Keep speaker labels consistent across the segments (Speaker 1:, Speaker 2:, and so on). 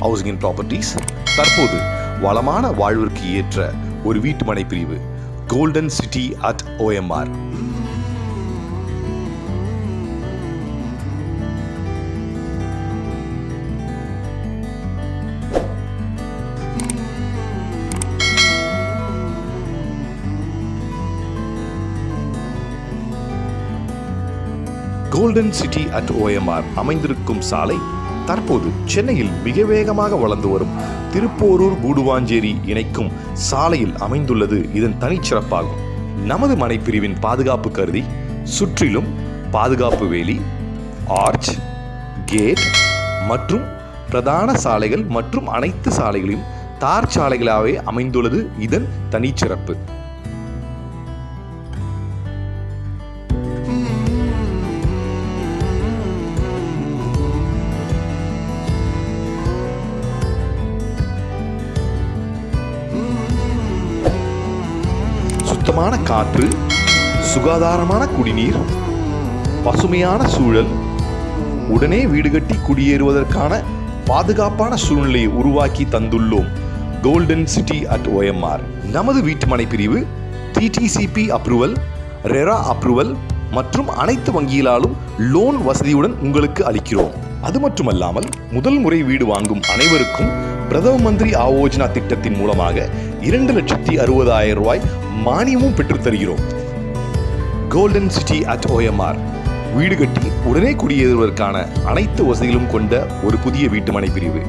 Speaker 1: Housing and properties தற்போது வளமான வாழ்விற்கு ஏற்ற ஒரு வீட்டுமனை பிரிவு golden city at OMR. Golden city at OMR அமைந்திருக்கும் சாலை தற்போது சென்னையில் மிக வேகமாக வளர்ந்து வரும் திருப்போரூர் கூடுவாஞ்சேரி இணைக்கும் சாலையில் அமைந்துள்ளது இதன் தனிச்சிறப்பாகும். நமது மனைப்பிரிவின் பாதுகாப்பு கருதி சுற்றிலும் பாதுகாப்பு வேலி, ஆர்ச், கேட் மற்றும் பிரதான சாலைகள் மற்றும் அனைத்து சாலைகளையும் தார் சாலைகளாகவே அமைந்துள்ளது இதன் தனிச்சிறப்பு. சுத்தமான காற்று, சுகாதாரமான குடிநீர், பசுமையான சூழல், உடனே வீடு கட்டி குடியேறுவதற்கான பாதுகாப்பான சூழ்நிலையை உருவாக்கி தந்துள்ளோம் கோல்டன் சிட்டி அட் OMR. நமது வீட்டுமனை பிரிவு TTCP அப்ரூவல், ரெரா அப்ரூவல் மற்றும் அனைத்து வங்கிகளாலும் லோன் வசதியுடன் உங்களுக்கு அளிக்கிறோம். அது மட்டுமல்லாமல் முதல் முறை வீடு வாங்கும் அனைவருக்கும் பிரதம மந்திரி ஆவோஜனா திட்டத்தின் மூலமாக 2,60,000 ரூபாய் மானியமும் பெற்றுத் தருகிறோம். கோல்டன் சிட்டி அட் OMR வீடு கட்டி உடனே குடியேறுவதற்கான அனைத்து வசதிகளும் கொண்ட ஒரு புதிய வீட்டுமனை பிரிவு.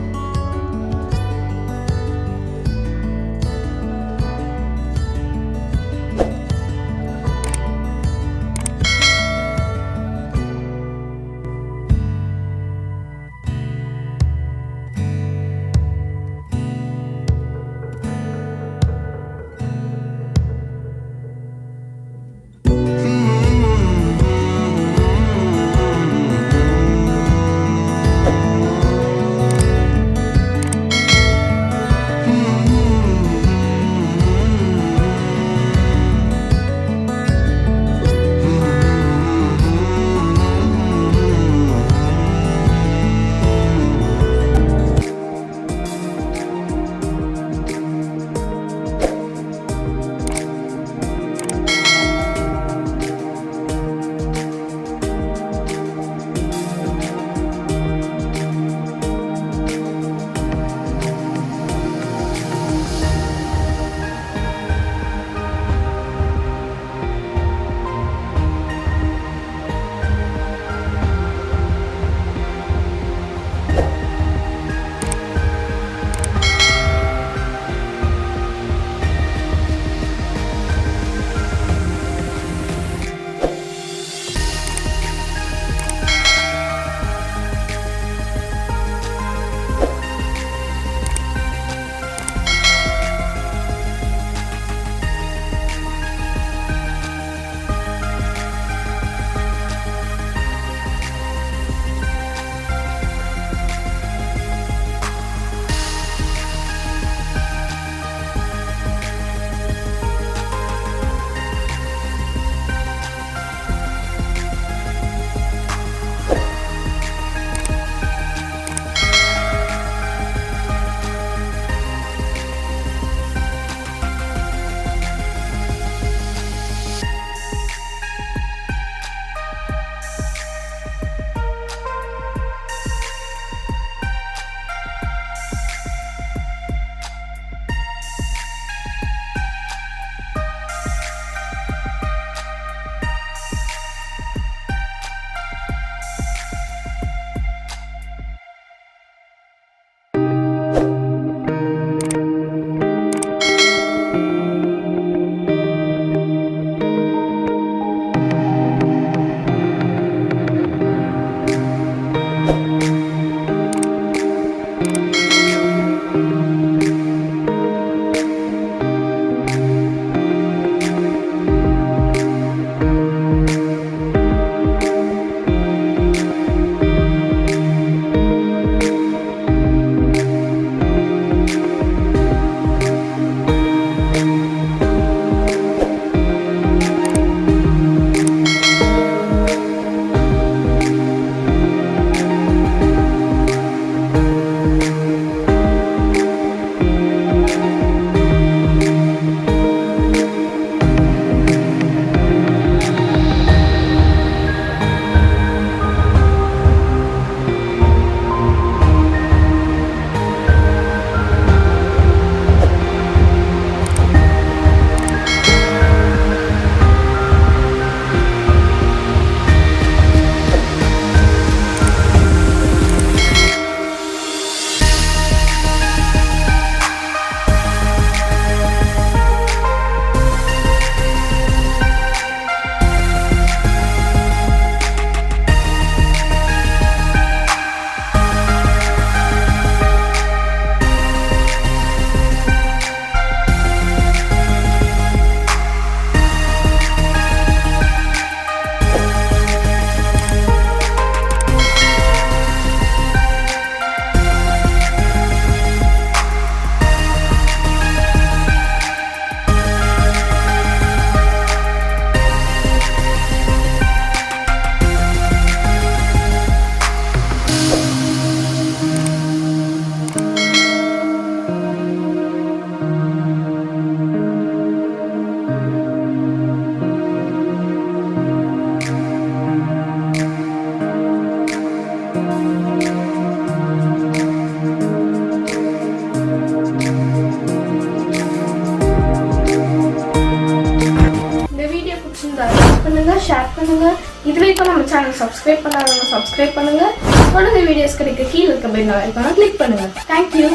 Speaker 2: ஷேர் பண்ணுங்க. இதுவரைக்கும் நம்ம சேனல் சப்ஸ்கிரைப் பண்ணாதவங்க சப்ஸ்கிரைப் பண்ணுங்க. தொடர்ந்து வீடியோஸ் கிடைக்க கீழே இருக்க பெல் ஐகானை கிளிக் பண்ணுங்க. தேங்க்யூ.